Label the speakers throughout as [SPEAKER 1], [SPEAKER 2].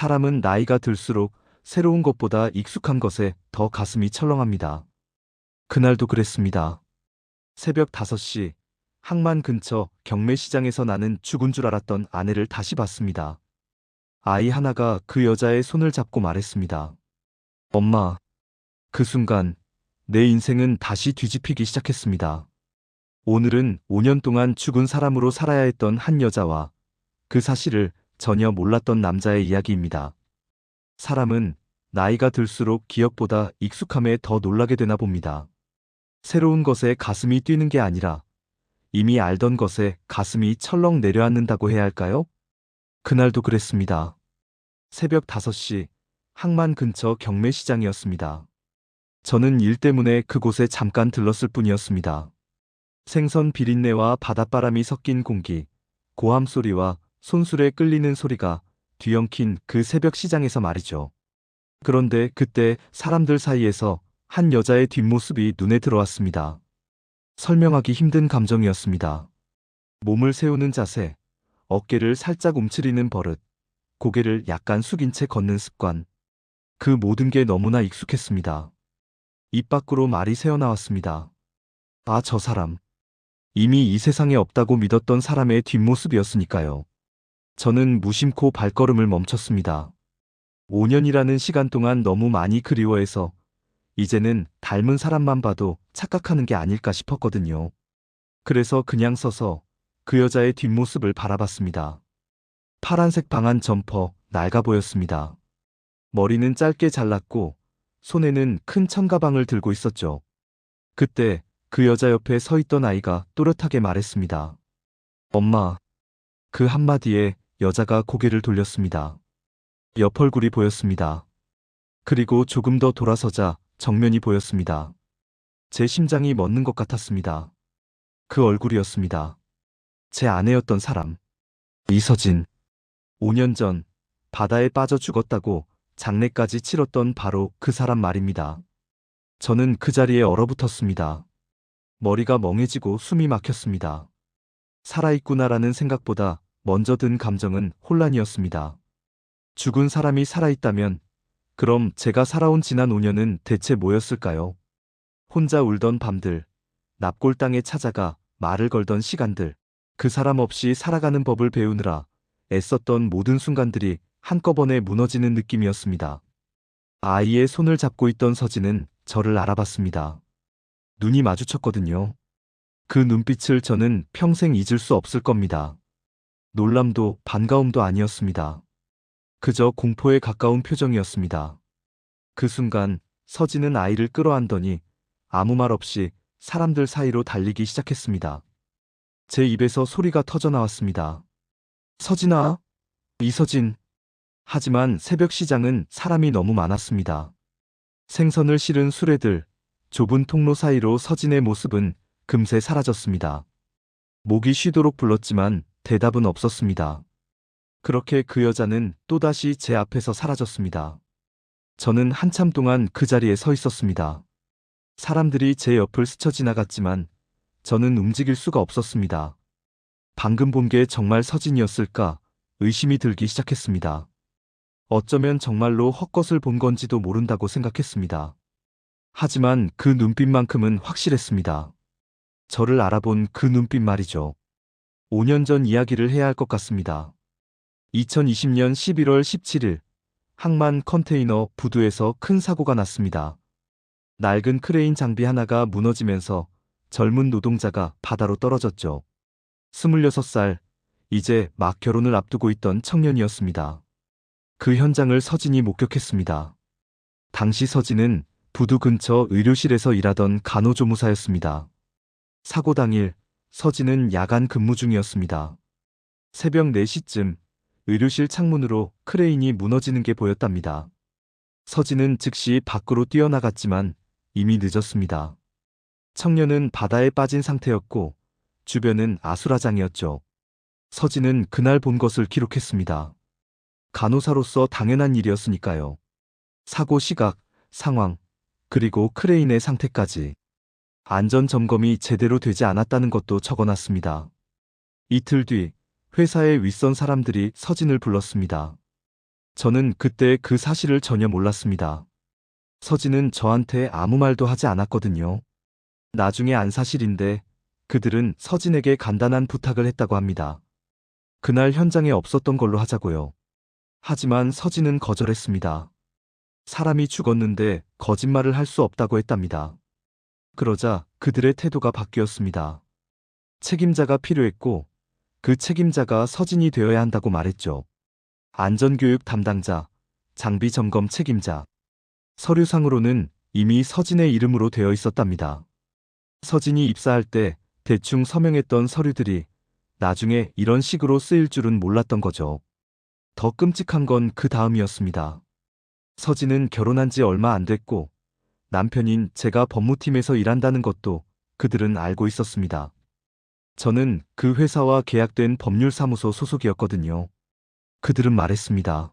[SPEAKER 1] 사람은 나이가 들수록 새로운 것보다 익숙한 것에 더 가슴이 철렁합니다. 그날도 그랬습니다. 새벽 5시, 항만 근처 경매시장에서 나는 죽은 줄 알았던 아내를 다시 봤습니다. 아이 하나가 그 여자의 손을 잡고 말했습니다. 엄마. 그 순간 내 인생은 다시 뒤집히기 시작했습니다. 오늘은 5년 동안 죽은 사람으로 살아야 했던 한 여자와 그 사실을 전혀 몰랐던 남자의 이야기입니다. 사람은 나이가 들수록 기억보다 익숙함에 더 놀라게 되나 봅니다. 새로운 것에 가슴이 뛰는 게 아니라 이미 알던 것에 가슴이 철렁 내려앉는다고 해야 할까요? 그날도 그랬습니다. 새벽 5시, 항만 근처 경매시장이었습니다. 저는 일 때문에 그곳에 잠깐 들렀을 뿐이었습니다. 생선 비린내와 바닷바람이 섞인 공기, 고함 소리와 손술에 끌리는 소리가 뒤엉킨 그 새벽 시장에서 말이죠. 그런데 그때 사람들 사이에서 한 여자의 뒷모습이 눈에 들어왔습니다. 설명하기 힘든 감정이었습니다. 몸을 세우는 자세, 어깨를 살짝 움츠리는 버릇, 고개를 약간 숙인 채 걷는 습관. 그 모든 게 너무나 익숙했습니다. 입 밖으로 말이 새어나왔습니다. 아, 저 사람. 이미 이 세상에 없다고 믿었던 사람의 뒷모습이었으니까요. 저는 무심코 발걸음을 멈췄습니다. 5년이라는 시간 동안 너무 많이 그리워해서 이제는 닮은 사람만 봐도 착각하는 게 아닐까 싶었거든요. 그래서 그냥 서서 그 여자의 뒷모습을 바라봤습니다. 파란색 방한 점퍼, 낡아 보였습니다. 머리는 짧게 잘랐고 손에는 큰 청가방을 들고 있었죠. 그때 그 여자 옆에 서 있던 아이가 또렷하게 말했습니다. 엄마. 그 한마디에 여자가 고개를 돌렸습니다. 옆 얼굴이 보였습니다. 그리고 조금 더 돌아서자 정면이 보였습니다. 제 심장이 멎는 것 같았습니다. 그 얼굴이었습니다. 제 아내였던 사람. 이서진. 5년 전 바다에 빠져 죽었다고 장례까지 치렀던 바로 그 사람 말입니다. 저는 그 자리에 얼어붙었습니다. 머리가 멍해지고 숨이 막혔습니다. 살아있구나라는 생각보다 먼저 든 감정은 혼란이었습니다. 죽은 사람이 살아있다면 그럼 제가 살아온 지난 5년은 대체 뭐였을까요? 혼자 울던 밤들, 납골당에 찾아가 말을 걸던 시간들, 그 사람 없이 살아가는 법을 배우느라 애썼던 모든 순간들이 한꺼번에 무너지는 느낌이었습니다. 아이의 손을 잡고 있던 서진은 저를 알아봤습니다. 눈이 마주쳤거든요. 그 눈빛을 저는 평생 잊을 수 없을 겁니다. 놀람도 반가움도 아니었습니다. 그저 공포에 가까운 표정이었습니다. 그 순간 서진은 아이를 끌어안더니 아무 말 없이 사람들 사이로 달리기 시작했습니다. 제 입에서 소리가 터져 나왔습니다. 서진아, 이서진. 하지만 새벽 시장은 사람이 너무 많았습니다. 생선을 실은 수레들, 좁은 통로 사이로 서진의 모습은 금세 사라졌습니다. 목이 쉬도록 불렀지만 대답은 없었습니다. 그렇게 그 여자는 또다시 제 앞에서 사라졌습니다. 저는 한참 동안 그 자리에 서 있었습니다. 사람들이 제 옆을 스쳐 지나갔지만 저는 움직일 수가 없었습니다. 방금 본 게 정말 서진이었을까 의심이 들기 시작했습니다. 어쩌면 정말로 헛것을 본 건지도 모른다고 생각했습니다. 하지만 그 눈빛만큼은 확실했습니다. 저를 알아본 그 눈빛 말이죠. 5년 전 이야기를 해야 할 것 같습니다. 2020년 11월 17일, 항만 컨테이너 부두에서 큰 사고가 났습니다. 낡은 크레인 장비 하나가 무너지면서 젊은 노동자가 바다로 떨어졌죠. 26살, 이제 막 결혼을 앞두고 있던 청년이었습니다. 그 현장을 서진이 목격했습니다. 당시 서진은 부두 근처 의료실에서 일하던 간호조무사였습니다. 사고 당일 서진은 야간 근무 중이었습니다. 새벽 4시쯤 의료실 창문으로 크레인이 무너지는 게 보였답니다. 서진은 즉시 밖으로 뛰어나갔지만 이미 늦었습니다. 청년은 바다에 빠진 상태였고 주변은 아수라장이었죠. 서진은 그날 본 것을 기록했습니다. 간호사로서 당연한 일이었으니까요. 사고 시각, 상황, 그리고 크레인의 상태까지. 안전 점검이 제대로 되지 않았다는 것도 적어놨습니다. 이틀 뒤 회사의 윗선 사람들이 서진을 불렀습니다. 저는 그때 그 사실을 전혀 몰랐습니다. 서진은 저한테 아무 말도 하지 않았거든요. 나중에 안 사실인데 그들은 서진에게 간단한 부탁을 했다고 합니다. 그날 현장에 없었던 걸로 하자고요. 하지만 서진은 거절했습니다. 사람이 죽었는데 거짓말을 할 수 없다고 했답니다. 그러자 그들의 태도가 바뀌었습니다. 책임자가 필요했고 그 책임자가 서진이 되어야 한다고 말했죠. 안전교육 담당자, 장비 점검 책임자. 서류상으로는 이미 서진의 이름으로 되어 있었답니다. 서진이 입사할 때 대충 서명했던 서류들이 나중에 이런 식으로 쓰일 줄은 몰랐던 거죠. 더 끔찍한 건 그 다음이었습니다. 서진은 결혼한 지 얼마 안 됐고 남편인 제가 법무팀에서 일한다는 것도 그들은 알고 있었습니다. 저는 그 회사와 계약된 법률사무소 소속이었거든요. 그들은 말했습니다.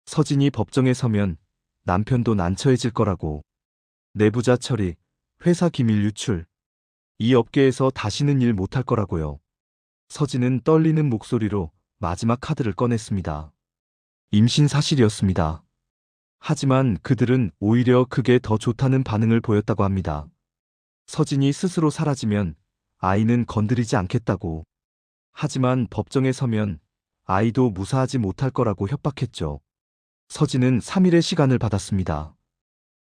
[SPEAKER 1] 서진이 법정에 서면 남편도 난처해질 거라고. 내부자 처리, 회사 기밀 유출. 이 업계에서 다시는 일 못할 거라고요. 서진은 떨리는 목소리로 마지막 카드를 꺼냈습니다. 임신 사실이었습니다. 하지만 그들은 오히려 그게 더 좋다는 반응을 보였다고 합니다. 서진이 스스로 사라지면 아이는 건드리지 않겠다고. 하지만 법정에 서면 아이도 무사하지 못할 거라고 협박했죠. 서진은 3일의 시간을 받았습니다.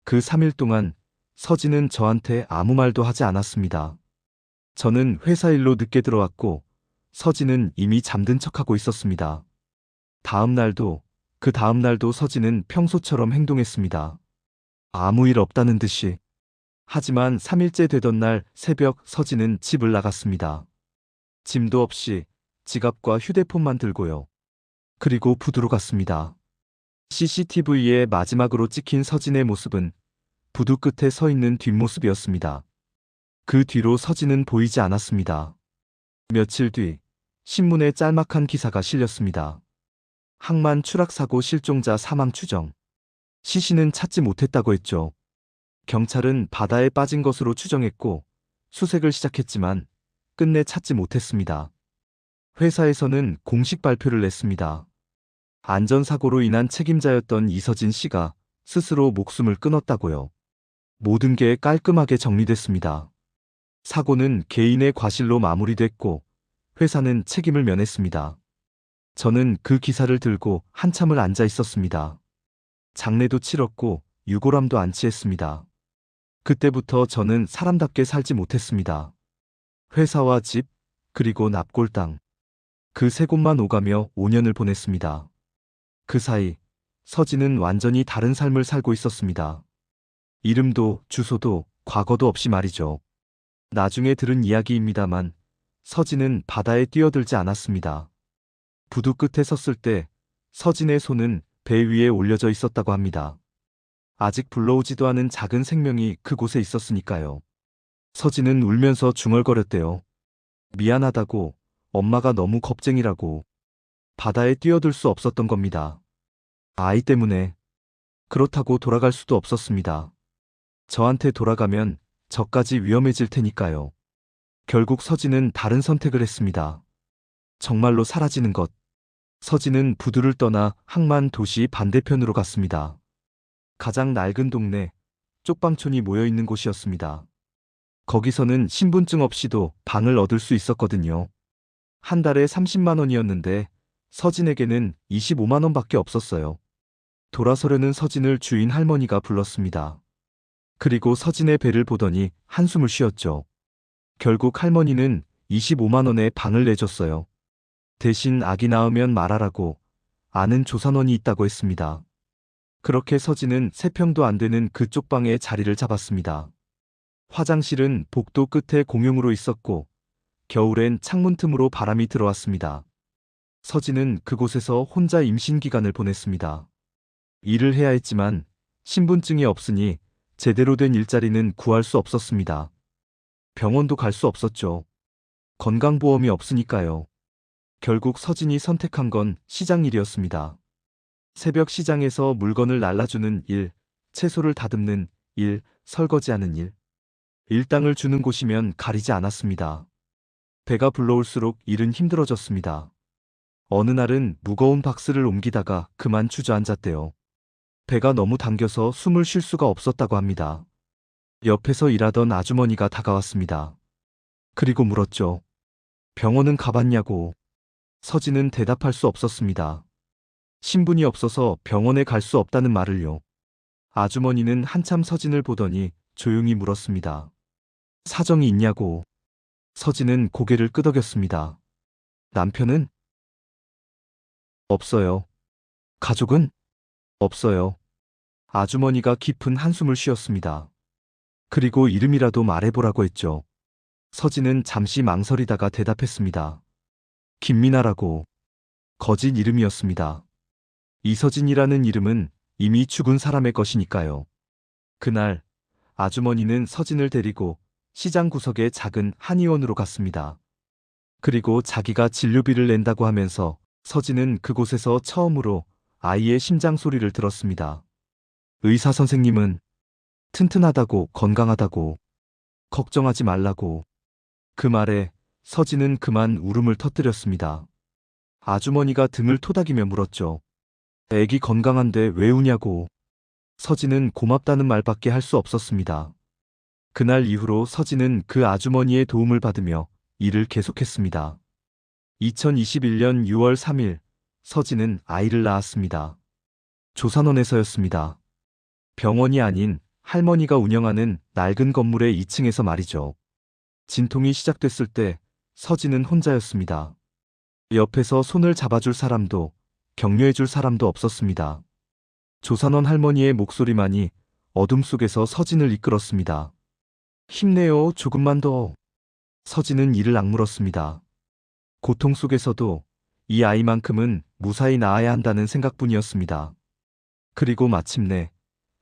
[SPEAKER 1] 그 3일 동안 서진은 저한테 아무 말도 하지 않았습니다. 저는 회사 일로 늦게 들어왔고 서진은 이미 잠든 척하고 있었습니다. 그 다음 날도 서진은 평소처럼 행동했습니다. 아무 일 없다는 듯이. 하지만 3일째 되던 날 새벽 서진은 집을 나갔습니다. 짐도 없이 지갑과 휴대폰만 들고요. 그리고 부두로 갔습니다. CCTV에 마지막으로 찍힌 서진의 모습은 부두 끝에 서 있는 뒷모습이었습니다. 그 뒤로 서진은 보이지 않았습니다. 며칠 뒤 신문에 짤막한 기사가 실렸습니다. 항만 추락사고 실종자 사망 추정. 시신은 찾지 못했다고 했죠. 경찰은 바다에 빠진 것으로 추정했고 수색을 시작했지만 끝내 찾지 못했습니다. 회사에서는 공식 발표를 냈습니다. 안전사고로 인한 책임자였던 이서진 씨가 스스로 목숨을 끊었다고요. 모든 게 깔끔하게 정리됐습니다. 사고는 개인의 과실로 마무리됐고 회사는 책임을 면했습니다. 저는 그 기사를 들고 한참을 앉아 있었습니다. 장례도 치렀고 유골함도 안치했습니다. 그때부터 저는 사람답게 살지 못했습니다. 회사와 집, 그리고 납골 땅. 그 세 곳만 오가며 5년을 보냈습니다. 그 사이 서진은 완전히 다른 삶을 살고 있었습니다. 이름도 주소도 과거도 없이 말이죠. 나중에 들은 이야기입니다만 서진은 바다에 뛰어들지 않았습니다. 부두 끝에 섰을 때 서진의 손은 배 위에 올려져 있었다고 합니다. 아직 불러오지도 않은 작은 생명이 그곳에 있었으니까요. 서진은 울면서 중얼거렸대요. 미안하다고, 엄마가 너무 겁쟁이라고. 바다에 뛰어들 수 없었던 겁니다. 아이 때문에. 그렇다고 돌아갈 수도 없었습니다. 저한테 돌아가면 저까지 위험해질 테니까요. 결국 서진은 다른 선택을 했습니다. 정말로 사라지는 것. 서진은 부두를 떠나 항만 도시 반대편으로 갔습니다. 가장 낡은 동네, 쪽방촌이 모여 있는 곳이었습니다. 거기서는 신분증 없이도 방을 얻을 수 있었거든요. 한 달에 30만 원이었는데 서진에게는 25만 원밖에 없었어요. 돌아서려는 서진을 주인 할머니가 불렀습니다. 그리고 서진의 배를 보더니 한숨을 쉬었죠. 결국 할머니는 25만 원에 방을 내줬어요. 대신 아기 낳으면 말하라고 아는 조산원이 있다고 했습니다. 그렇게 서진은 3평도 안 되는 그쪽 방에 자리를 잡았습니다. 화장실은 복도 끝에 공용으로 있었고 겨울엔 창문 틈으로 바람이 들어왔습니다. 서진은 그곳에서 혼자 임신 기간을 보냈습니다. 일을 해야 했지만 신분증이 없으니 제대로 된 일자리는 구할 수 없었습니다. 병원도 갈 수 없었죠. 건강보험이 없으니까요. 결국 서진이 선택한 건 시장 일이었습니다. 새벽 시장에서 물건을 날라주는 일, 채소를 다듬는 일, 설거지하는 일. 일당을 주는 곳이면 가리지 않았습니다. 배가 불러올수록 일은 힘들어졌습니다. 어느 날은 무거운 박스를 옮기다가 그만 주저앉았대요. 배가 너무 당겨서 숨을 쉴 수가 없었다고 합니다. 옆에서 일하던 아주머니가 다가왔습니다. 그리고 물었죠. 병원은 가봤냐고. 서진은 대답할 수 없었습니다. 신분이 없어서 병원에 갈 수 없다는 말을요. 아주머니는 한참 서진을 보더니 조용히 물었습니다. 사정이 있냐고. 서진은 고개를 끄덕였습니다. 남편은? 없어요. 가족은? 없어요. 아주머니가 깊은 한숨을 쉬었습니다. 그리고 이름이라도 말해보라고 했죠. 서진은 잠시 망설이다가 대답했습니다. 김민아라고. 거짓 이름이었습니다. 이서진이라는 이름은 이미 죽은 사람의 것이니까요. 그날 아주머니는 서진을 데리고 시장 구석의 작은 한의원으로 갔습니다. 그리고 자기가 진료비를 낸다고 하면서 서진은 그곳에서 처음으로 아이의 심장 소리를 들었습니다. 의사 선생님은 튼튼하다고, 건강하다고, 걱정하지 말라고. 그 말에 서진은 그만 울음을 터뜨렸습니다. 아주머니가 등을 토닥이며 물었죠. 애기 건강한데 왜 우냐고. 서진은 고맙다는 말밖에 할 수 없었습니다. 그날 이후로 서진은 그 아주머니의 도움을 받으며 일을 계속했습니다. 2021년 6월 3일 서진은 아이를 낳았습니다. 조산원에서였습니다. 병원이 아닌 할머니가 운영하는 낡은 건물의 2층에서 말이죠. 진통이 시작됐을 때 서진은 혼자였습니다. 옆에서 손을 잡아줄 사람도 격려해줄 사람도 없었습니다. 조산원 할머니의 목소리만이 어둠 속에서 서진을 이끌었습니다. 힘내요, 조금만 더. 서진은 이를 악물었습니다. 고통 속에서도 이 아이만큼은 무사히 낳아야 한다는 생각뿐이었습니다. 그리고 마침내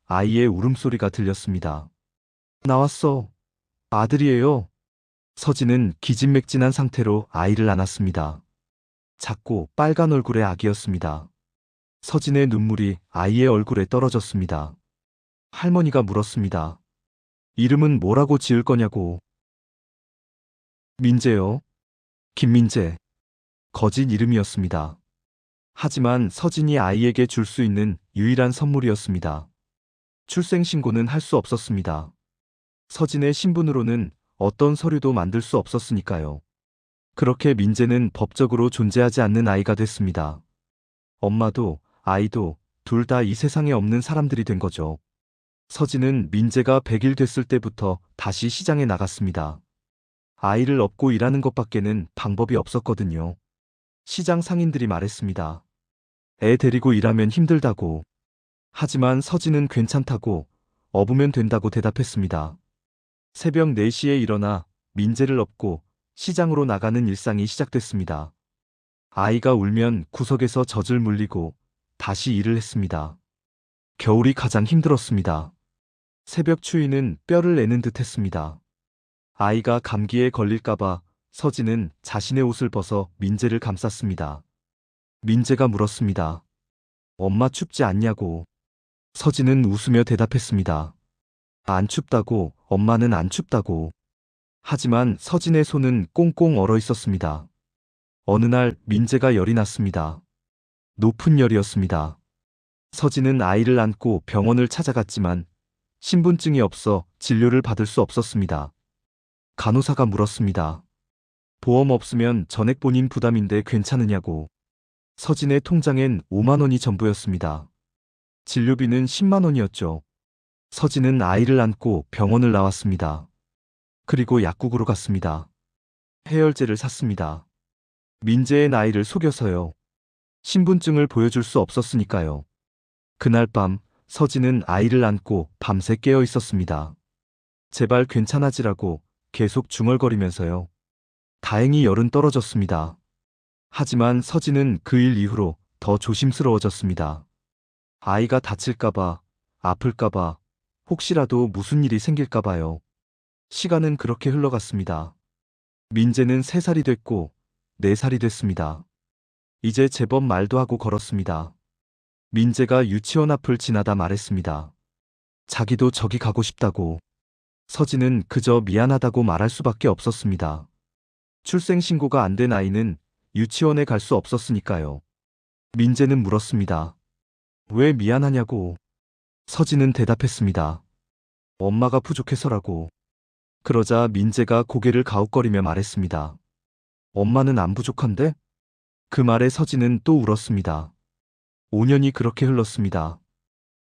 [SPEAKER 1] 아이의 울음소리가 들렸습니다. 나왔어. 아들이에요. 서진은 기진맥진한 상태로 아이를 안았습니다. 작고 빨간 얼굴의 아기였습니다. 서진의 눈물이 아이의 얼굴에 떨어졌습니다. 할머니가 물었습니다. 이름은 뭐라고 지을 거냐고. 민재요. 김민재. 거짓 이름이었습니다. 하지만 서진이 아이에게 줄 수 있는 유일한 선물이었습니다. 출생신고는 할 수 없었습니다. 서진의 신분으로는 어떤 서류도 만들 수 없었으니까요. 그렇게 민재는 법적으로 존재하지 않는 아이가 됐습니다. 엄마도 아이도 둘 다 이 세상에 없는 사람들이 된 거죠. 서진은 민재가 100일 됐을 때부터 다시 시장에 나갔습니다. 아이를 업고 일하는 것밖에는 방법이 없었거든요. 시장 상인들이 말했습니다. 애 데리고 일하면 힘들다고. 하지만 서진은 괜찮다고, 업으면 된다고 대답했습니다. 새벽 4시에 일어나 민재를 업고 시장으로 나가는 일상이 시작됐습니다. 아이가 울면 구석에서 젖을 물리고 다시 일을 했습니다. 겨울이 가장 힘들었습니다. 새벽 추위는 뼈를 내는 듯 했습니다. 아이가 감기에 걸릴까봐 서진은 자신의 옷을 벗어 민재를 감쌌습니다. 민재가 물었습니다. 엄마 춥지 않냐고. 서진은 웃으며 대답했습니다. 안 춥다고, 엄마는 안 춥다고. 하지만 서진의 손은 꽁꽁 얼어 있었습니다. 어느 날 민재가 열이 났습니다. 높은 열이었습니다. 서진은 아이를 안고 병원을 찾아갔지만 신분증이 없어 진료를 받을 수 없었습니다. 간호사가 물었습니다. 보험 없으면 전액 본인 부담인데 괜찮으냐고. 서진의 통장엔 5만 원이 전부였습니다. 진료비는 10만 원이었죠. 서진은 아이를 안고 병원을 나왔습니다. 그리고 약국으로 갔습니다. 해열제를 샀습니다. 민재의 나이를 속여서요. 신분증을 보여줄 수 없었으니까요. 그날 밤 서진은 아이를 안고 밤새 깨어 있었습니다. 제발 괜찮아지라고 계속 중얼거리면서요. 다행히 열은 떨어졌습니다. 하지만 서진은 그 일 이후로 더 조심스러워졌습니다. 아이가 다칠까봐, 아플까봐, 혹시라도 무슨 일이 생길까봐요. 시간은 그렇게 흘러갔습니다. 민재는 3살이 됐고 4살이 됐습니다. 이제 제법 말도 하고 걸었습니다. 민재가 유치원 앞을 지나다 말했습니다. 자기도 저기 가고 싶다고. 서진은 그저 미안하다고 말할 수밖에 없었습니다. 출생신고가 안 된 아이는 유치원에 갈 수 없었으니까요. 민재는 물었습니다. 왜 미안하냐고. 서진은 대답했습니다. 엄마가 부족해서라고. 그러자 민재가 고개를 가웃거리며 말했습니다. 엄마는 안 부족한데? 그 말에 서진은 또 울었습니다. 5년이 그렇게 흘렀습니다.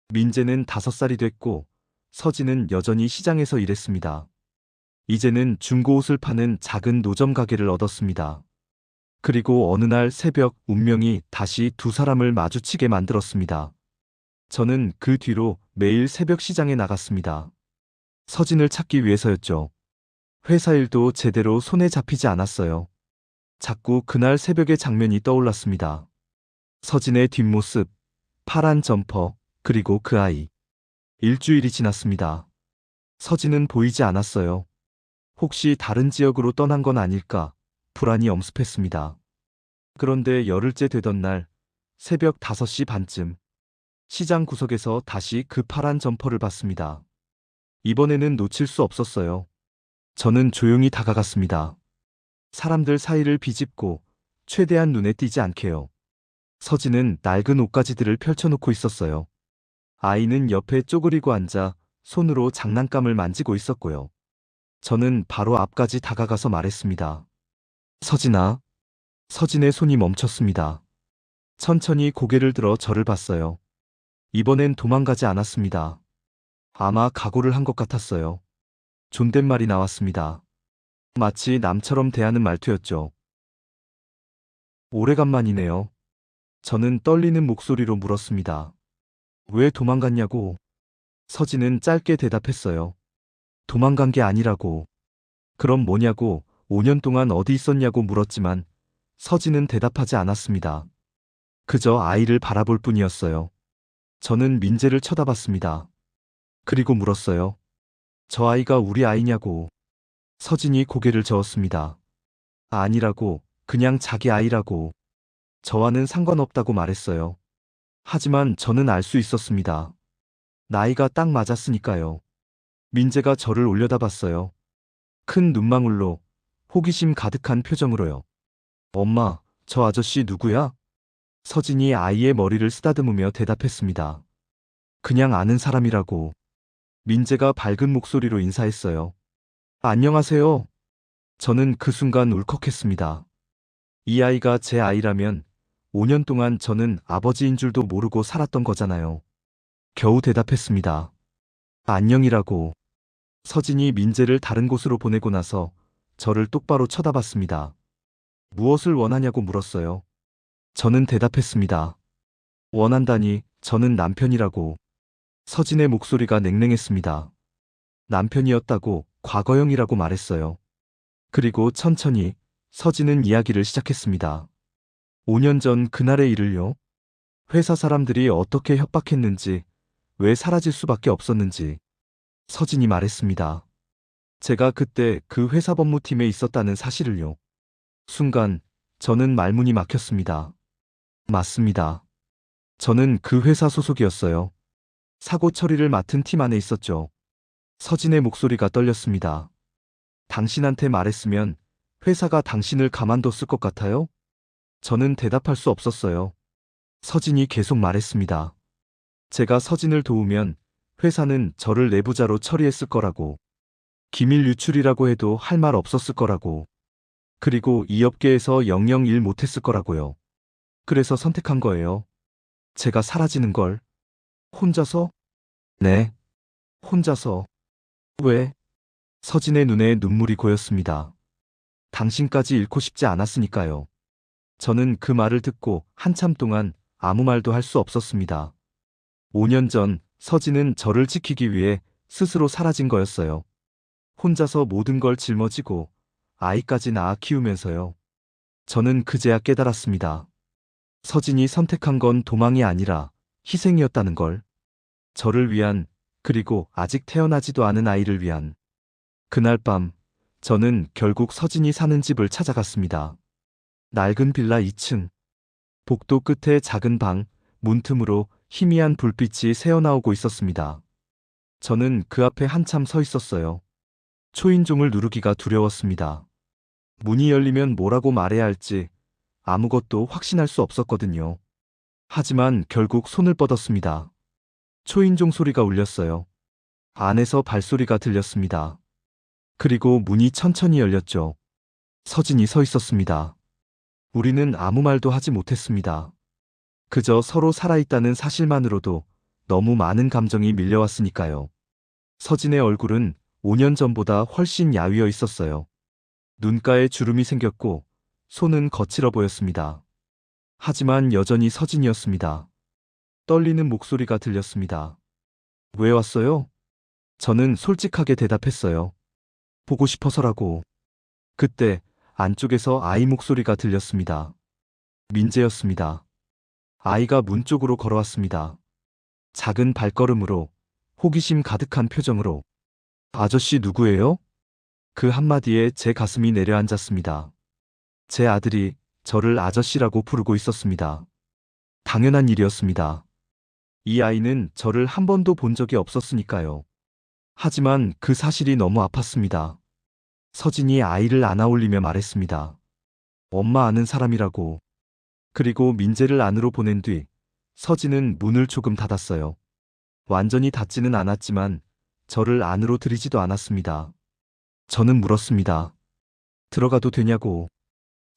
[SPEAKER 1] 민재는 5살이 됐고 서진은 여전히 시장에서 일했습니다. 이제는 중고옷을 파는 작은 노점 가게를 얻었습니다. 그리고 어느 날 새벽 운명이 다시 두 사람을 마주치게 만들었습니다. 저는 그 뒤로 매일 새벽 시장에 나갔습니다. 서진을 찾기 위해서였죠. 회사 일도 제대로 손에 잡히지 않았어요. 자꾸 그날 새벽의 장면이 떠올랐습니다. 서진의 뒷모습, 파란 점퍼, 그리고 그 아이. 일주일이 지났습니다. 서진은 보이지 않았어요. 혹시 다른 지역으로 떠난 건 아닐까 불안이 엄습했습니다. 그런데 열흘째 되던 날 새벽 5시 반쯤 시장 구석에서 다시 그 파란 점퍼를 봤습니다. 이번에는 놓칠 수 없었어요. 저는 조용히 다가갔습니다. 사람들 사이를 비집고 최대한 눈에 띄지 않게요. 서진은 낡은 옷가지들을 펼쳐놓고 있었어요. 아이는 옆에 쪼그리고 앉아 손으로 장난감을 만지고 있었고요. 저는 바로 앞까지 다가가서 말했습니다. 서진아. 서진의 손이 멈췄습니다. 천천히 고개를 들어 저를 봤어요. 이번엔 도망가지 않았습니다. 아마 각오를 한 것 같았어요. 존댓말이 나왔습니다. 마치 남처럼 대하는 말투였죠. 오래간만이네요. 저는 떨리는 목소리로 물었습니다. 왜 도망갔냐고. 서진은 짧게 대답했어요. 도망간 게 아니라고. 그럼 뭐냐고 5년 동안 어디 있었냐고 물었지만 서진은 대답하지 않았습니다. 그저 아이를 바라볼 뿐이었어요. 저는 민재를 쳐다봤습니다. 그리고 물었어요. 저 아이가 우리 아이냐고. 서진이 고개를 저었습니다. 아니라고, 그냥 자기 아이라고. 저와는 상관없다고 말했어요. 하지만 저는 알 수 있었습니다. 나이가 딱 맞았으니까요. 민재가 저를 올려다봤어요. 큰 눈망울로, 호기심 가득한 표정으로요. 엄마, 저 아저씨 누구야? 서진이 아이의 머리를 쓰다듬으며 대답했습니다. 그냥 아는 사람이라고. 민재가 밝은 목소리로 인사했어요. 안녕하세요. 저는 그 순간 울컥했습니다. 이 아이가 제 아이라면 5년 동안 저는 아버지인 줄도 모르고 살았던 거잖아요. 겨우 대답했습니다. 안녕이라고. 서진이 민재를 다른 곳으로 보내고 나서 저를 똑바로 쳐다봤습니다. 무엇을 원하냐고 물었어요. 저는 대답했습니다. 원한다니, 저는 남편이라고. 서진의 목소리가 냉랭했습니다. 남편이었다고, 과거형이라고 말했어요. 그리고 천천히 서진은 이야기를 시작했습니다. 5년 전 그날의 일을요. 회사 사람들이 어떻게 협박했는지, 왜 사라질 수밖에 없었는지. 서진이 말했습니다. 제가 그때 그 회사 법무팀에 있었다는 사실을요. 순간 저는 말문이 막혔습니다. 맞습니다. 저는 그 회사 소속이었어요. 사고 처리를 맡은 팀 안에 있었죠. 서진의 목소리가 떨렸습니다. 당신한테 말했으면 회사가 당신을 가만뒀을 것 같아요? 저는 대답할 수 없었어요. 서진이 계속 말했습니다. 제가 서진을 도우면 회사는 저를 내부자로 처리했을 거라고. 기밀 유출이라고 해도 할 말 없었을 거라고. 그리고 이 업계에서 영영 일 못했을 거라고요. 그래서 선택한 거예요. 제가 사라지는 걸. 혼자서? 네. 혼자서. 왜? 서진의 눈에 눈물이 고였습니다. 당신까지 잃고 싶지 않았으니까요. 저는 그 말을 듣고 한참 동안 아무 말도 할 수 없었습니다. 5년 전 서진은 저를 지키기 위해 스스로 사라진 거였어요. 혼자서 모든 걸 짊어지고 아이까지 낳아 키우면서요. 저는 그제야 깨달았습니다. 서진이 선택한 건 도망이 아니라 희생이었다는 걸. 저를 위한, 그리고 아직 태어나지도 않은 아이를 위한. 그날 밤, 저는 결국 서진이 사는 집을 찾아갔습니다. 낡은 빌라 2층. 복도 끝에 작은 방, 문틈으로 희미한 불빛이 새어나오고 있었습니다. 저는 그 앞에 한참 서 있었어요. 초인종을 누르기가 두려웠습니다. 문이 열리면 뭐라고 말해야 할지, 아무것도 확신할 수 없었거든요. 하지만 결국 손을 뻗었습니다. 초인종 소리가 울렸어요. 안에서 발소리가 들렸습니다. 그리고 문이 천천히 열렸죠. 서진이 서 있었습니다. 우리는 아무 말도 하지 못했습니다. 그저 서로 살아있다는 사실만으로도 너무 많은 감정이 밀려왔으니까요. 서진의 얼굴은 5년 전보다 훨씬 야위어 있었어요. 눈가에 주름이 생겼고 손은 거칠어 보였습니다. 하지만 여전히 서진이었습니다. 떨리는 목소리가 들렸습니다. 왜 왔어요? 저는 솔직하게 대답했어요. 보고 싶어서라고. 그때 안쪽에서 아이 목소리가 들렸습니다. 민재였습니다. 아이가 문 쪽으로 걸어왔습니다. 작은 발걸음으로, 호기심 가득한 표정으로. 아저씨 누구예요? 그 한마디에 제 가슴이 내려앉았습니다. 제 아들이 저를 아저씨라고 부르고 있었습니다. 당연한 일이었습니다. 이 아이는 저를 한 번도 본 적이 없었으니까요. 하지만 그 사실이 너무 아팠습니다. 서진이 아이를 안아올리며 말했습니다. 엄마 아는 사람이라고. 그리고 민재를 안으로 보낸 뒤 서진은 문을 조금 닫았어요. 완전히 닫지는 않았지만 저를 안으로 들이지도 않았습니다. 저는 물었습니다. 들어가도 되냐고.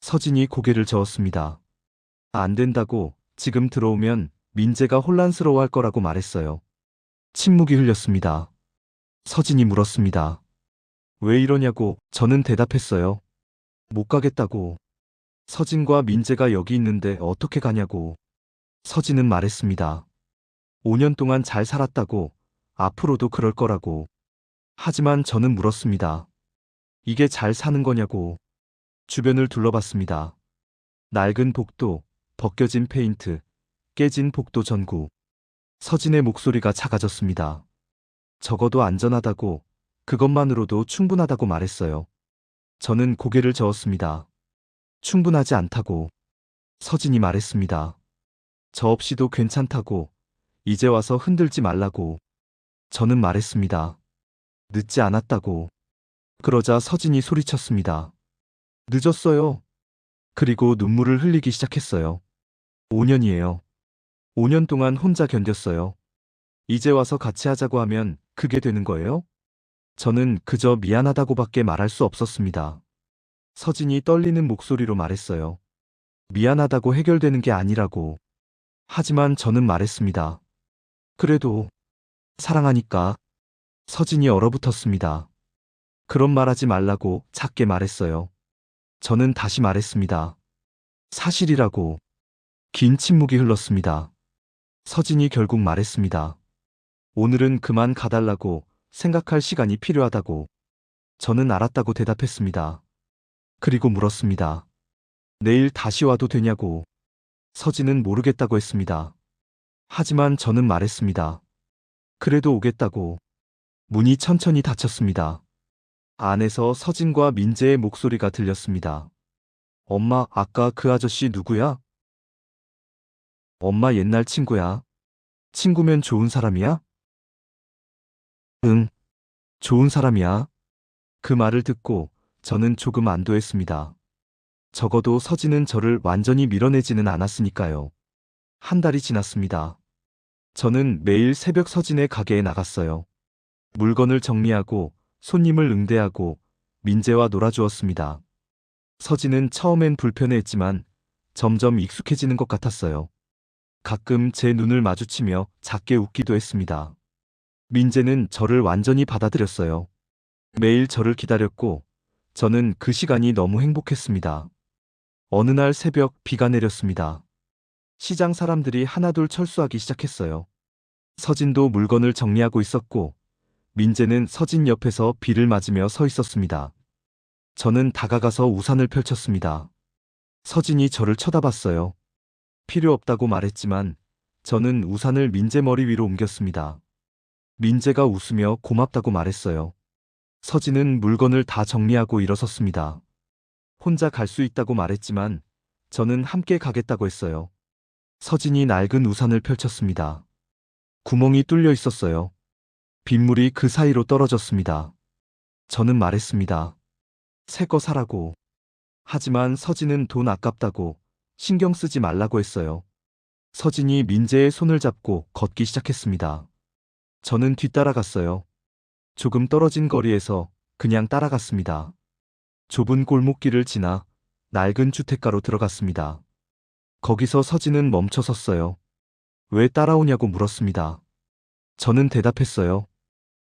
[SPEAKER 1] 서진이 고개를 저었습니다. 안 된다고. 지금 들어오면 민재가 혼란스러워할 거라고 말했어요. 침묵이 흘렸습니다. 서진이 물었습니다. 왜 이러냐고. 저는 대답했어요. 못 가겠다고. 서진과 민재가 여기 있는데 어떻게 가냐고. 서진은 말했습니다. 5년 동안 잘 살았다고. 앞으로도 그럴 거라고. 하지만 저는 물었습니다. 이게 잘 사는 거냐고. 주변을 둘러봤습니다. 낡은 복도, 벗겨진 페인트, 깨진 복도 전구. 서진의 목소리가 작아졌습니다. 적어도 안전하다고, 그것만으로도 충분하다고 말했어요. 저는 고개를 저었습니다. 충분하지 않다고. 서진이 말했습니다. 저 없이도 괜찮다고. 이제 와서 흔들지 말라고. 저는 말했습니다. 늦지 않았다고. 그러자 서진이 소리쳤습니다. 늦었어요. 그리고 눈물을 흘리기 시작했어요. 5년이에요. 5년 동안 혼자 견뎠어요. 이제 와서 같이 하자고 하면 그게 되는 거예요? 저는 그저 미안하다고밖에 말할 수 없었습니다. 서진이 떨리는 목소리로 말했어요. 미안하다고 해결되는 게 아니라고. 하지만 저는 말했습니다. 그래도 사랑하니까. 서진이 얼어붙었습니다. 그런 말 하지 말라고 작게 말했어요. 저는 다시 말했습니다. 사실이라고. 긴 침묵이 흘렀습니다. 서진이 결국 말했습니다. 오늘은 그만 가달라고. 생각할 시간이 필요하다고. 저는 알았다고 대답했습니다. 그리고 물었습니다. 내일 다시 와도 되냐고. 서진은 모르겠다고 했습니다. 하지만 저는 말했습니다. 그래도 오겠다고. 문이 천천히 닫혔습니다. 안에서 서진과 민재의 목소리가 들렸습니다. 엄마, 아까 그 아저씨 누구야? 엄마 옛날 친구야. 친구면 좋은 사람이야? 응, 좋은 사람이야. 그 말을 듣고 저는 조금 안도했습니다. 적어도 서진은 저를 완전히 밀어내지는 않았으니까요. 한 달이 지났습니다. 저는 매일 새벽 서진의 가게에 나갔어요. 물건을 정리하고 손님을 응대하고 민재와 놀아주었습니다. 서진은 처음엔 불편해했지만 점점 익숙해지는 것 같았어요. 가끔 제 눈을 마주치며 작게 웃기도 했습니다. 민재는 저를 완전히 받아들였어요. 매일 저를 기다렸고 저는 그 시간이 너무 행복했습니다. 어느 날 새벽 비가 내렸습니다. 시장 사람들이 하나둘 철수하기 시작했어요. 서진도 물건을 정리하고 있었고 민재는 서진 옆에서 비를 맞으며 서 있었습니다. 저는 다가가서 우산을 펼쳤습니다. 서진이 저를 쳐다봤어요. 필요 없다고 말했지만 저는 우산을 민재 머리 위로 옮겼습니다. 민재가 웃으며 고맙다고 말했어요. 서진은 물건을 다 정리하고 일어섰습니다. 혼자 갈 수 있다고 말했지만 저는 함께 가겠다고 했어요. 서진이 낡은 우산을 펼쳤습니다. 구멍이 뚫려 있었어요. 빗물이 그 사이로 떨어졌습니다. 저는 말했습니다. 새 거 사라고. 하지만 서진은 돈 아깝다고 신경 쓰지 말라고 했어요. 서진이 민재의 손을 잡고 걷기 시작했습니다. 저는 뒤따라갔어요. 조금 떨어진 거리에서 그냥 따라갔습니다. 좁은 골목길을 지나 낡은 주택가로 들어갔습니다. 거기서 서진은 멈춰 섰어요. 왜 따라오냐고 물었습니다. 저는 대답했어요.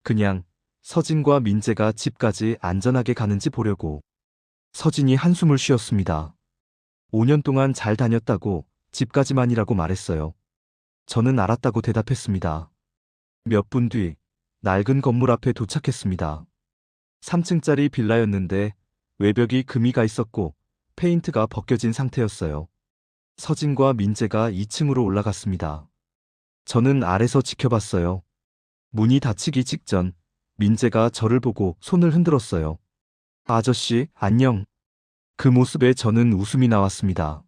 [SPEAKER 1] 그냥 서진과 민재가 집까지 안전하게 가는지 보려고. 서진이 한숨을 쉬었습니다. 5년 동안 잘 다녔다고 집까지만이라고 말했어요. 저는 알았다고 대답했습니다. 몇 분 뒤 낡은 건물 앞에 도착했습니다. 3층짜리 빌라였는데 외벽이 금이 가 있었고 페인트가 벗겨진 상태였어요. 서진과 민재가 2층으로 올라갔습니다. 저는 아래서 지켜봤어요. 문이 닫히기 직전 민재가 저를 보고 손을 흔들었어요. 아저씨, 안녕. 그 모습에 저는 웃음이 나왔습니다.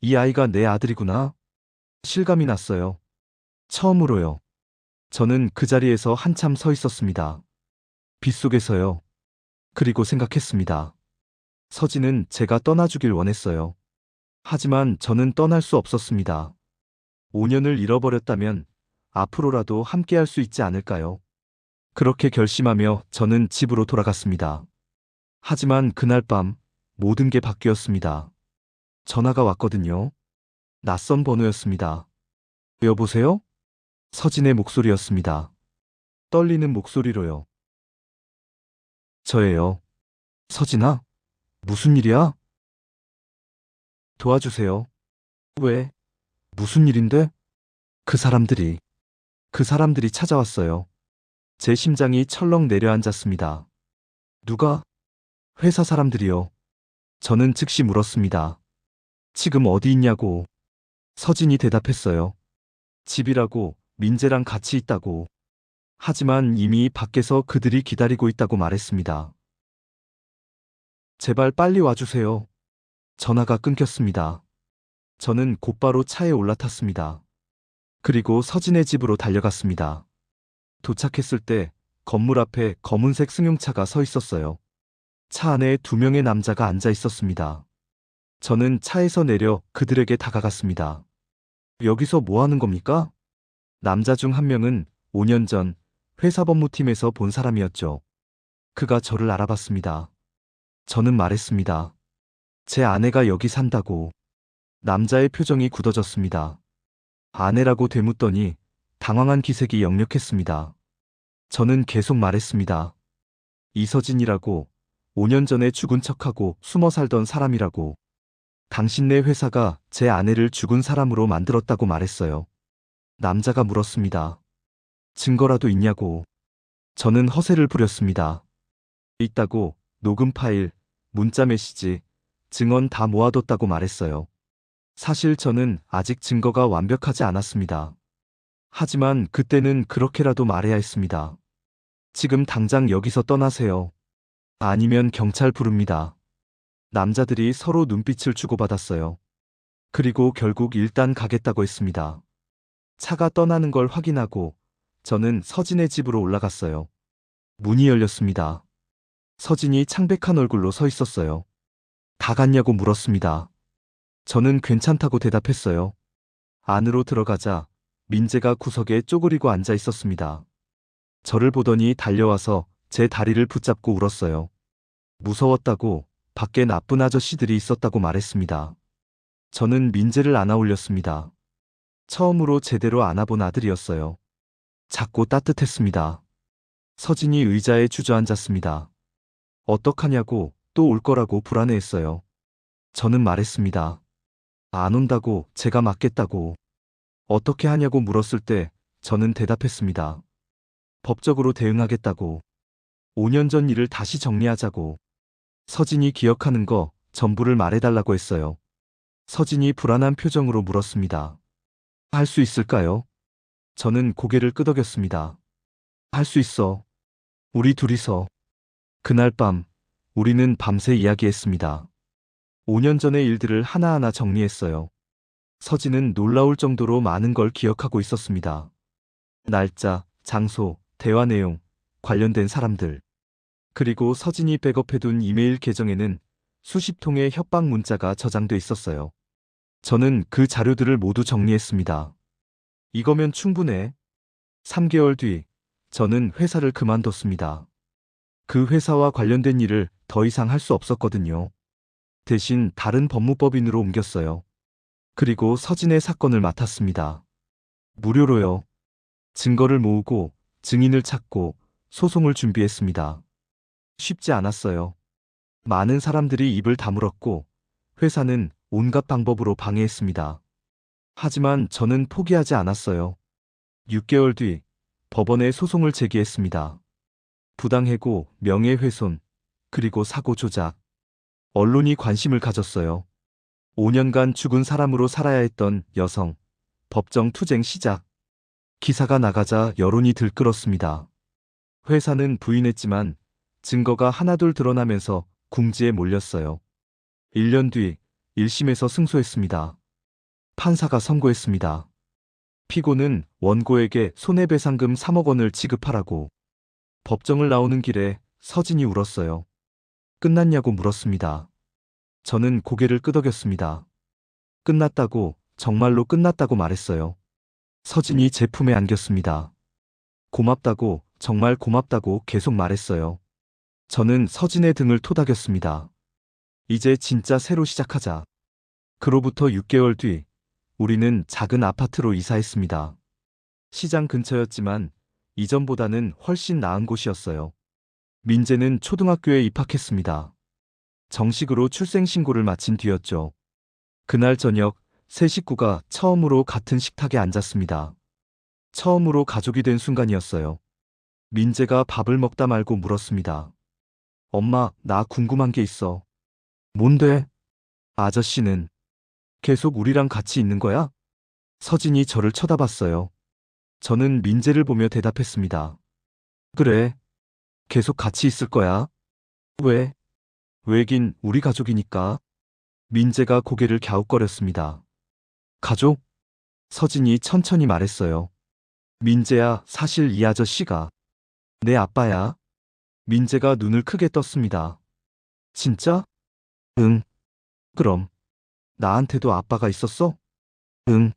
[SPEAKER 1] 이 아이가 내 아들이구나. 실감이 났어요. 처음으로요. 저는 그 자리에서 한참 서 있었습니다. 빗속에서요. 그리고 생각했습니다. 서진은 제가 떠나주길 원했어요. 하지만 저는 떠날 수 없었습니다. 5년을 잃어버렸다면 앞으로라도 함께할 수 있지 않을까요? 그렇게 결심하며 저는 집으로 돌아갔습니다. 하지만 그날 밤 모든 게 바뀌었습니다. 전화가 왔거든요. 낯선 번호였습니다. 여보세요? 서진의 목소리였습니다. 떨리는 목소리로요. 저예요. 서진아? 무슨 일이야? 도와주세요. 왜? 무슨 일인데? 그 사람들이 찾아왔어요. 제 심장이 철렁 내려앉았습니다. 누가? 회사 사람들이요. 저는 즉시 물었습니다. 지금 어디 있냐고. 서진이 대답했어요. 집이라고, 민재랑 같이 있다고. 하지만 이미 밖에서 그들이 기다리고 있다고 말했습니다. 제발 빨리 와주세요. 전화가 끊겼습니다. 저는 곧바로 차에 올라탔습니다. 그리고 서진의 집으로 달려갔습니다. 도착했을 때 건물 앞에 검은색 승용차가 서 있었어요. 차 안에 2명의 남자가 앉아 있었습니다. 저는 차에서 내려 그들에게 다가갔습니다. 여기서 뭐 하는 겁니까? 남자 중 한 명은 5년 전 회사 법무팀에서 본 사람이었죠. 그가 저를 알아봤습니다. 저는 말했습니다. 제 아내가 여기 산다고. 남자의 표정이 굳어졌습니다. 아내라고 되묻더니 당황한 기색이 역력했습니다. 저는 계속 말했습니다. 이서진이라고 5년 전에 죽은 척하고 숨어 살던 사람이라고. 당신네 회사가 제 아내를 죽은 사람으로 만들었다고 말했어요. 남자가 물었습니다. 증거라도 있냐고. 저는 허세를 부렸습니다. 있다고 녹음 파일, 문자 메시지, 증언 다 모아뒀다고 말했어요. 사실 저는 아직 증거가 완벽하지 않았습니다. 하지만 그때는 그렇게라도 말해야 했습니다. 지금 당장 여기서 떠나세요. 아니면 경찰 부릅니다. 남자들이 서로 눈빛을 주고받았어요. 그리고 결국 일단 가겠다고 했습니다. 차가 떠나는 걸 확인하고 저는 서진의 집으로 올라갔어요. 문이 열렸습니다. 서진이 창백한 얼굴로 서 있었어요. 다 갔냐고 물었습니다. 저는 괜찮다고 대답했어요. 안으로 들어가자 민재가 구석에 쪼그리고 앉아 있었습니다. 저를 보더니 달려와서 제 다리를 붙잡고 울었어요. 무서웠다고, 밖에 나쁜 아저씨들이 있었다고 말했습니다. 저는 민재를 안아 올렸습니다. 처음으로 제대로 안아본 아들이었어요. 작고 따뜻했습니다. 서진이 의자에 주저앉았습니다. 어떡하냐고, 또 올 거라고 불안해했어요. 저는 말했습니다. 안 온다고, 제가 맡겠다고. 어떻게 하냐고 물었을 때 저는 대답했습니다. 법적으로 대응하겠다고. 5년 전 일을 다시 정리하자고. 서진이 기억하는 거 전부를 말해달라고 했어요. 서진이 불안한 표정으로 물었습니다. 할 수 있을까요? 저는 고개를 끄덕였습니다. 할 수 있어. 우리 둘이서. 그날 밤 우리는 밤새 이야기했습니다. 5년 전의 일들을 하나하나 정리했어요. 서진은 놀라울 정도로 많은 걸 기억하고 있었습니다. 날짜, 장소, 대화 내용, 관련된 사람들. 그리고 서진이 백업해둔 이메일 계정에는 수십 통의 협박 문자가 저장돼 있었어요. 저는 그 자료들을 모두 정리했습니다. 이거면 충분해. 3개월 뒤, 저는 회사를 그만뒀습니다. 그 회사와 관련된 일을 더 이상 할 수 없었거든요. 대신 다른 법무법인으로 옮겼어요. 그리고 서진의 사건을 맡았습니다. 무료로요. 증거를 모으고 증인을 찾고 소송을 준비했습니다. 쉽지 않았어요. 많은 사람들이 입을 다물었고 회사는 온갖 방법으로 방해했습니다. 하지만 저는 포기하지 않았어요. 6개월 뒤 법원에 소송을 제기했습니다. 부당해고, 명예훼손, 그리고 사고 조작. 언론이 관심을 가졌어요. 5년간 죽은 사람으로 살아야 했던 여성, 법정 투쟁 시작. 기사가 나가자 여론이 들끓었습니다. 회사는 부인했지만 증거가 하나둘 드러나면서 궁지에 몰렸어요. 1년 뒤 1심에서 승소했습니다. 판사가 선고했습니다. 피고는 원고에게 손해배상금 3억 원을 지급하라고. 법정을 나오는 길에 서진이 울었어요. 끝났냐고 물었습니다. 저는 고개를 끄덕였습니다. 끝났다고, 정말로 끝났다고 말했어요. 서진이 제 품에 안겼습니다. 고맙다고, 정말 고맙다고 계속 말했어요. 저는 서진의 등을 토닥였습니다. 이제 진짜 새로 시작하자. 그로부터 6개월 뒤, 우리는 작은 아파트로 이사했습니다. 시장 근처였지만 이전보다는 훨씬 나은 곳이었어요. 민재는 초등학교에 입학했습니다. 정식으로 출생신고를 마친 뒤였죠. 그날 저녁, 세 식구가 처음으로 같은 식탁에 앉았습니다. 처음으로 가족이 된 순간이었어요. 민재가 밥을 먹다 말고 물었습니다. 엄마, 나 궁금한 게 있어. 뭔데? 아저씨는 계속 우리랑 같이 있는 거야? 서진이 저를 쳐다봤어요. 저는 민재를 보며 대답했습니다. 그래. 계속 같이 있을 거야. 왜? 왜긴 우리 가족이니까. 민재가 고개를 갸웃거렸습니다. 가족? 서진이 천천히 말했어요. 민재야, 사실 이 아저씨가 내 아빠야. 민재가 눈을 크게 떴습니다. 진짜? 응. 그럼 나한테도 아빠가 있었어? 응.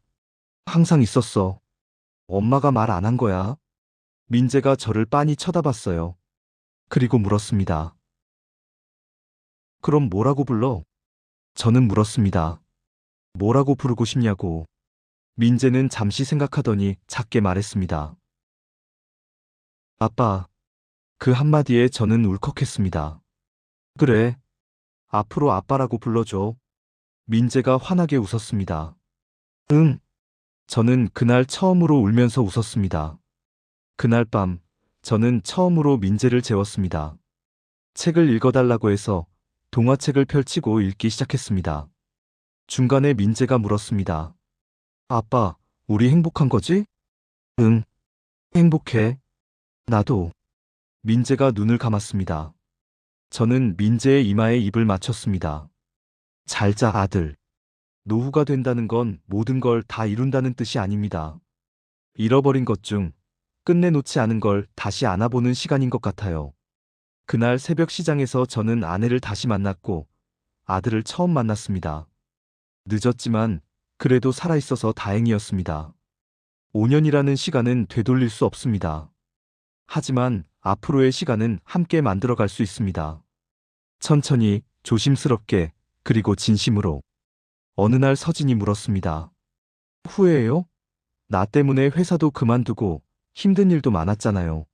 [SPEAKER 1] 항상 있었어. 엄마가 말 안 한 거야. 민재가 저를 빤히 쳐다봤어요. 그리고 물었습니다. 그럼 뭐라고 불러? 저는 물었습니다. 뭐라고 부르고 싶냐고. 민재는 잠시 생각하더니 작게 말했습니다. 아빠. 그 한마디에 저는 울컥했습니다. 그래. 앞으로 아빠라고 불러줘. 민재가 환하게 웃었습니다. 응. 저는 그날 처음으로 울면서 웃었습니다. 그날 밤, 저는 처음으로 민재를 재웠습니다. 책을 읽어달라고 해서 동화책을 펼치고 읽기 시작했습니다. 중간에 민재가 물었습니다. 아빠, 우리 행복한 거지? 응. 행복해. 나도. 민재가 눈을 감았습니다. 저는 민재의 이마에 입을 맞췄습니다. 잘 자, 아들. 노후가 된다는 건 모든 걸 다 이룬다는 뜻이 아닙니다. 잃어버린 것 중 끝내 놓지 않은 걸 다시 안아보는 시간인 것 같아요. 그날 새벽 시장에서 저는 아내를 다시 만났고 아들을 처음 만났습니다. 늦었지만 그래도 살아있어서 다행이었습니다. 5년이라는 시간은 되돌릴 수 없습니다. 하지만 앞으로의 시간은 함께 만들어갈 수 있습니다. 천천히, 조심스럽게, 그리고 진심으로. 어느 날 서진이 물었습니다. 후회해요? 나 때문에 회사도 그만두고 힘든 일도 많았잖아요.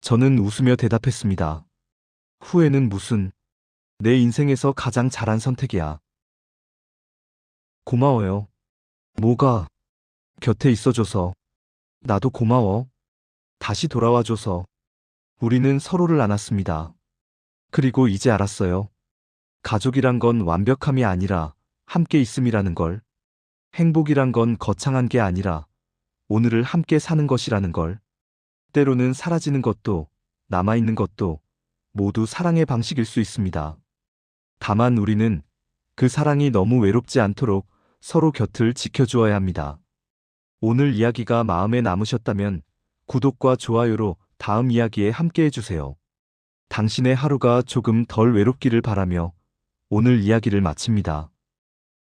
[SPEAKER 1] 저는 웃으며 대답했습니다. 후회는 무슨? 내 인생에서 가장 잘한 선택이야. 고마워요. 뭐가? 곁에 있어줘서. 나도 고마워. 다시 돌아와줘서. 우리는 서로를 안았습니다. 그리고 이제 알았어요. 가족이란 건 완벽함이 아니라 함께 있음이라는 걸. 행복이란 건 거창한 게 아니라 오늘을 함께 사는 것이라는 걸. 때로는 사라지는 것도 남아있는 것도 모두 사랑의 방식일 수 있습니다. 다만 우리는 그 사랑이 너무 외롭지 않도록 서로 곁을 지켜주어야 합니다. 오늘 이야기가 마음에 남으셨다면 구독과 좋아요로 다음 이야기에 함께 해주세요. 당신의 하루가 조금 덜 외롭기를 바라며 오늘 이야기를 마칩니다.